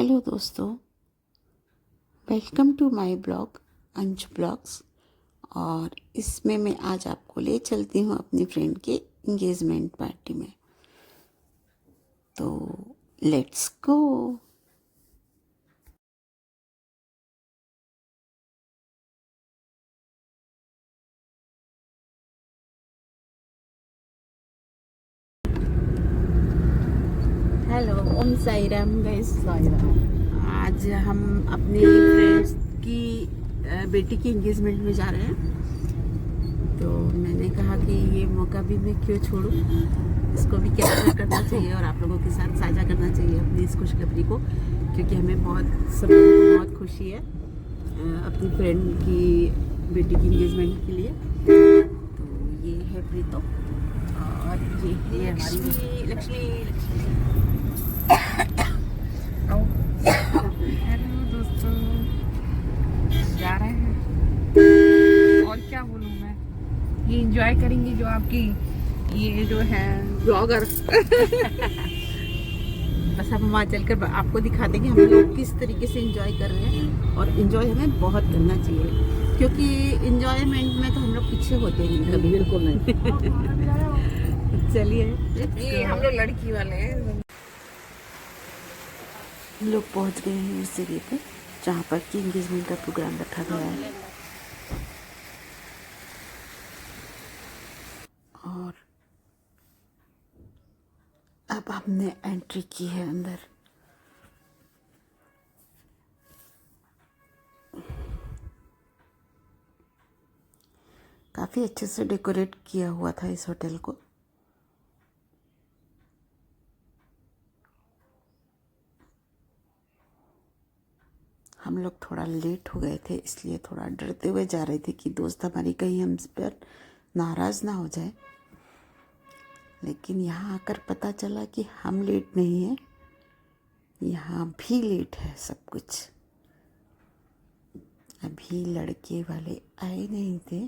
Hello दोस्तों, welcome to my blog अंश blogs. और इसमें मैं आज आपको ले चलती हूँ अपनी फ्रेंड के इंगेजमेंट पार्टी में। तो let's go. Hello, Om Sai Ram guys. आज हम अपनी फ्रेंड्स की बेटी की एंगेजमेंट में जा रहे हैं। तो मैंने कहा कि ये मौका भी मैं क्यों छोड़ूं, इसको भी कैप्चर करना चाहिए और आप लोगों के साथ साझा करना चाहिए अपनी इस खुशखबरी को, क्योंकि हमें सब लोगों को बहुत खुशी है अपनी फ्रेंड की बेटी की एंगेजमेंट के लिए। तो ये है प्रीतो और ये है हमारी लक्ष्मी। हेलो दोस्तों, जा रहे हैं और क्या बोलूं मैं। ये एंजॉय करेंगे जो आपकी ये जो है ब्लॉगर। बस हम वहाँ चलकर आपको दिखा देंगे हम लोग किस तरीके से एंजॉय कर रहे हैं। और एंजॉय हमें बहुत करना चाहिए, क्योंकि एंजॉयमेंट में तो हम लोग पीछे होते नहीं कभी, बिल्कुल नहीं। चलिए, ये हम लोग लड़की वाले हैं। हम लोग पहुँच गए हैं उस जगह पे जहाँ पर कि एंगेजमेंट का प्रोग्राम रखा गया है। और अब हमने एंट्री की है अंदर। काफ़ी अच्छे से डेकोरेट किया हुआ था इस होटल को। हम लोग थोड़ा लेट हो गए थे, इसलिए थोड़ा डरते हुए जा रहे थे कि दोस्त हमारी कहीं हम पर नाराज़ ना हो जाए। लेकिन यहाँ आकर पता चला कि हम लेट नहीं हैं, यहाँ भी लेट है सब कुछ। अभी लड़के वाले आए नहीं थे,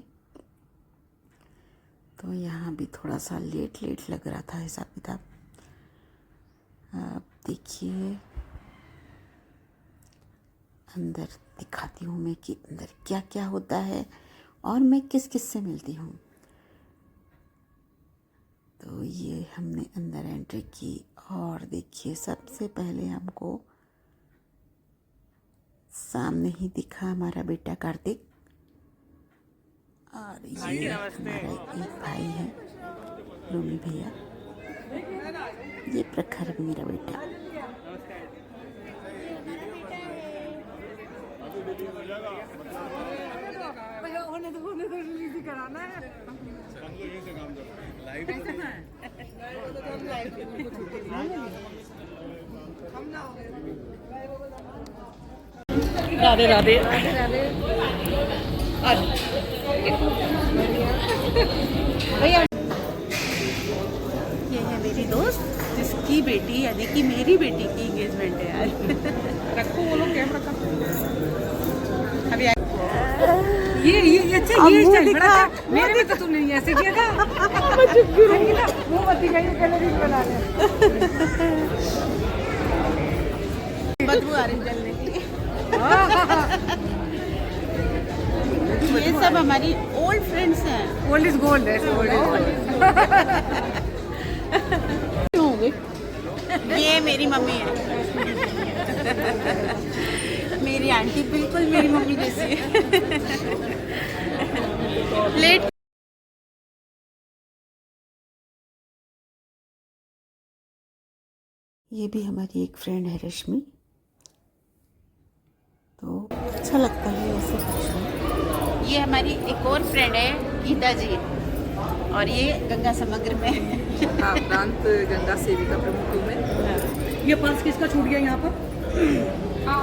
तो यहाँ भी थोड़ा सा लेट लग रहा था हिसाब किताब। अब देखिए अंदर दिखाती हूँ मैं कि अंदर क्या क्या होता है और मैं किस किस से मिलती हूँ। तो ये हमने अंदर एंट्री की और देखिए सबसे पहले हमको सामने ही दिखा हमारा बेटा कार्तिक, और ये हमारा एक भाई है रोमी भैया, ये प्रखर मेरा बेटा। कराना है। राधे राधे। ये है मेरी दोस्त जिसकी बेटी यानी कि मेरी बेटी की एंगेजमेंट है यार। रखो वो लोग कैमरा का। अभी ये अच्छा ये स्टाइल बड़ा था। मेरे में तो तूने ऐसे किया था। वो बत्ती गई पहले रील बना ले। बदबू आ रही जलने की। ये सब हमारी ओल्ड फ्रेंड्स हैं। ओल्ड इज गोल्ड है। ये मेरी मम्मी है। मेरी आंटी बिल्कुल मेरी मम्मी जैसी है। लेट ये भी हमारी एक फ्रेंड है रश्मि, तो अच्छा लगता है ऐसे फंक्शन। ये हमारी एक और फ्रेंड है गीता जी, और ये गंगा समग्र में प्रांत गंगा सेविका प्रमुख हूँ मैं। ये पर्स किसका छूट गया यहाँ पर?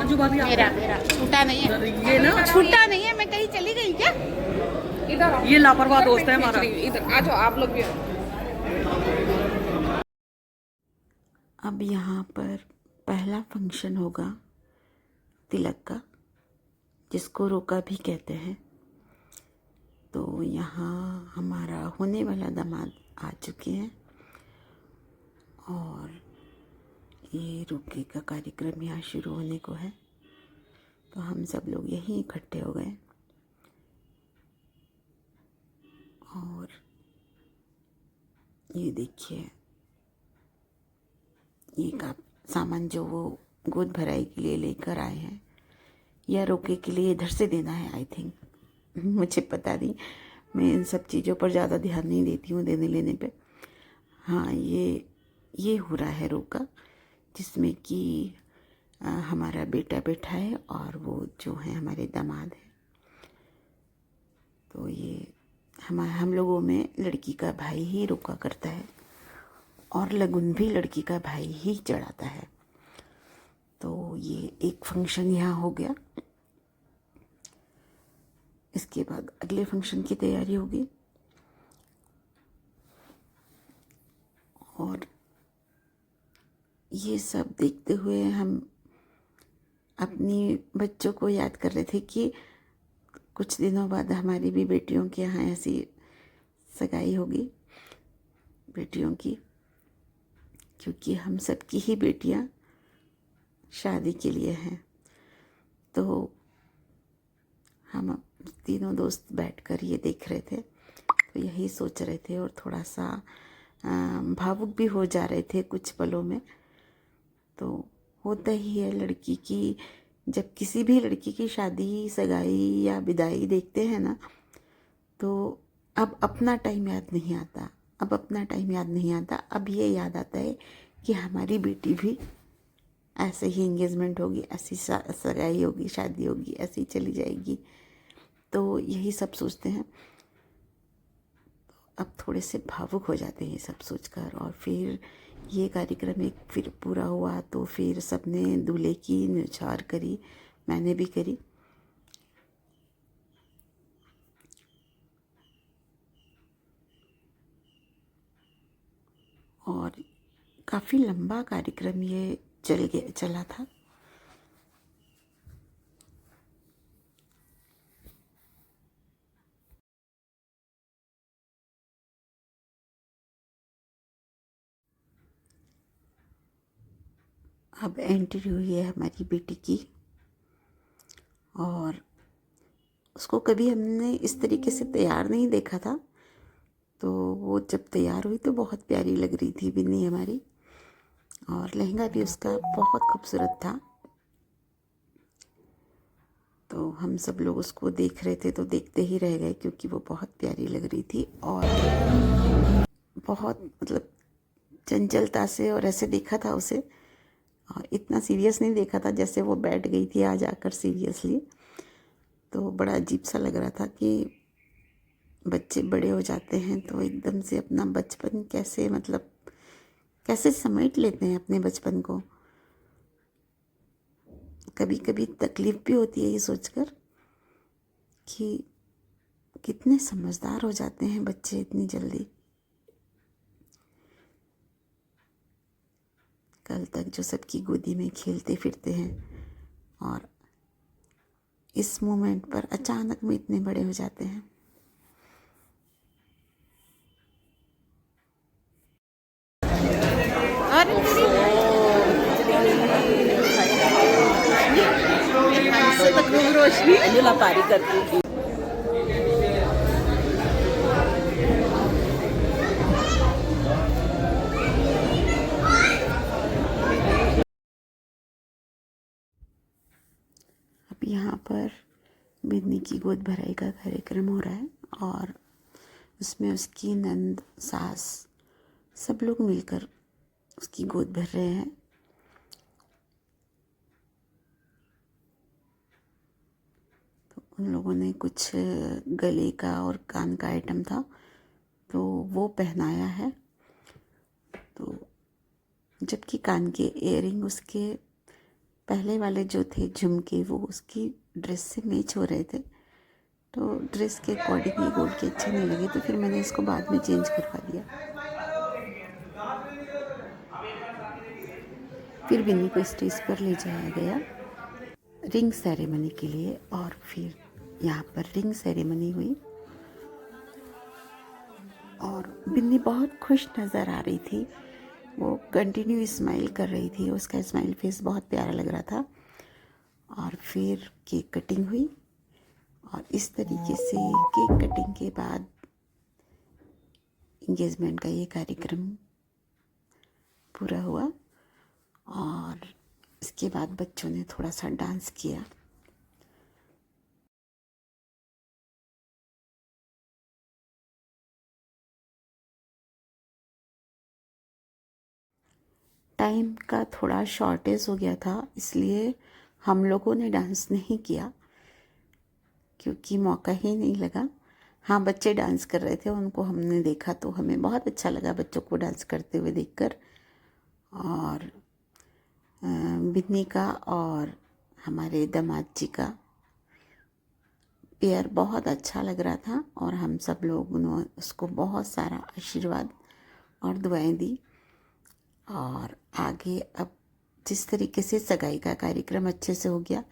जो भाभी मेरा छूटा नहीं है। ये ना छूटा नहीं है, मैं कहीं चली गई क्या? इधर ये लापरवाह दोस्त है हमारा। इधर आ जाओ आप लोग भी। अब यहाँ पर पहला फंक्शन होगा तिलक का, जिसको रोका भी कहते हैं। तो यहाँ हमारा होने वाला दामाद आ चुके हैं और ये रुके का कार्यक्रम यहाँ शुरू होने को है, तो हम सब लोग यहीं इकट्ठे हो गए। और ये देखिए, ये का सामान जो वो गोद भराई के लिए लेकर आए हैं, या रोके के लिए इधर से देना है आई थिंक, मुझे पता नहीं, मैं इन सब चीज़ों पर ज़्यादा ध्यान नहीं देती हूँ देने लेने पे। हाँ, ये हो रहा है रोका, जिसमें कि हमारा बेटा बैठा है और वो जो है हमारे दामाद है। तो ये हम लोगों में लड़की का भाई ही रोका करता है और लगुन भी लड़की का भाई ही चढ़ाता है। तो ये एक फंक्शन यहाँ हो गया। इसके बाद अगले फंक्शन की तैयारी होगी। और ये सब देखते हुए हम अपनी बच्चों को याद कर रहे थे कि कुछ दिनों बाद हमारी भी बेटियों के यहाँ ऐसी सगाई होगी, बेटियों की, क्योंकि हम सब की ही बेटियाँ शादी के लिए हैं। तो हम तीनों दोस्त बैठकर ये देख रहे थे, तो यही सोच रहे थे और थोड़ा सा भावुक भी हो जा रहे थे कुछ पलों में। तो होता ही है लड़की की, जब किसी भी लड़की की शादी, सगाई या विदाई देखते हैं ना, तो अब अपना टाइम याद नहीं आता, अब ये याद आता है कि हमारी बेटी भी ऐसे ही एंगेजमेंट होगी, ऐसी सगाई होगी, शादी होगी, ऐसी चली जाएगी। तो यही सब सोचते हैं। अब थोड़े से भावुक हो जाते हैं ये सब सोचकर। और फिर ये कार्यक्रम एक फिर पूरा हुआ, तो फिर सबने दूल्हे की न्यौछावर करी, मैंने भी करी। और काफ़ी लंबा कार्यक्रम ये चला था। अब एंट्री हुई है हमारी बेटी की, और उसको कभी हमने इस तरीके से तैयार नहीं देखा था। तो वो जब तैयार हुई तो बहुत प्यारी लग रही थी बिन्नी हमारी, और लहंगा भी उसका बहुत खूबसूरत था। तो हम सब लोग उसको देख रहे थे, तो देखते ही रह गए, क्योंकि वो बहुत प्यारी लग रही थी और बहुत मतलब चंचलता से और ऐसे देखा था उसे, और इतना सीरियस नहीं देखा था जैसे वो बैठ गई थी आज आकर सीरियसली। तो बड़ा अजीब सा लग रहा था कि बच्चे बड़े हो जाते हैं तो एकदम से अपना बचपन कैसे समेट लेते हैं अपने बचपन को। कभी कभी तकलीफ भी होती है ये सोचकर कि कितने समझदार हो जाते हैं बच्चे इतनी जल्दी। कल तक जो सबकी गोदी में खेलते फिरते हैं, और इस मोमेंट पर अचानक में इतने बड़े हो जाते हैं। रोशनी पारी करती थी। अब यहाँ पर बिन्नी की गोद भराई का कार्यक्रम हो रहा है, और उसमें उसकी नंद, सास, सब लोग मिलकर उसकी गोद भर रहे हैं। तो उन लोगों ने कुछ गले का और कान का आइटम था, तो वो पहनाया है। तो जबकि कान के इयरिंग उसके पहले वाले जो थे झुमके, वो उसकी ड्रेस से मैच हो रहे थे, तो ड्रेस के अकॉर्डिंग ये गोल्ड के अच्छे नहीं लगे, तो फिर मैंने इसको बाद में चेंज करवा दिया। फिर बिन्नी को स्टेज पर ले जाया गया रिंग सेरेमनी के लिए, और फिर यहाँ पर रिंग सेरेमनी हुई, और बिन्नी बहुत खुश नज़र आ रही थी वो कंटिन्यू स्माइल कर रही थी, उसका स्माइल फेस बहुत प्यारा लग रहा था। और फिर केक कटिंग हुई और इस तरीके से केक कटिंग के बाद इंगेजमेंट का ये कार्यक्रम पूरा हुआ। और इसके बाद बच्चों ने थोड़ा सा डांस किया। टाइम का थोड़ा शॉर्टेज हो गया था, इसलिए हम लोगों ने डांस नहीं किया क्योंकि मौका ही नहीं लगा। हाँ, बच्चे डांस कर रहे थे, उनको हमने देखा तो हमें बहुत अच्छा लगा बच्चों को डांस करते हुए देखकर। और बिन्नी का और हमारे दामाद जी का पेयर बहुत अच्छा लग रहा था और हम सब लोगों ने उसको बहुत सारा आशीर्वाद और दुआएं दी। और आगे अब जिस तरीके से सगाई का कार्यक्रम अच्छे से हो गया,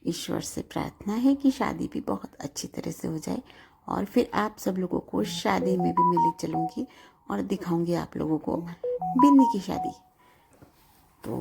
ईश्वर से प्रार्थना है कि शादी भी बहुत अच्छी तरह से हो जाए। और फिर आप सब लोगों को शादी में भी मैं ले चलूँगी और दिखाऊंगी आप लोगों को बिन्नी की शादी। तो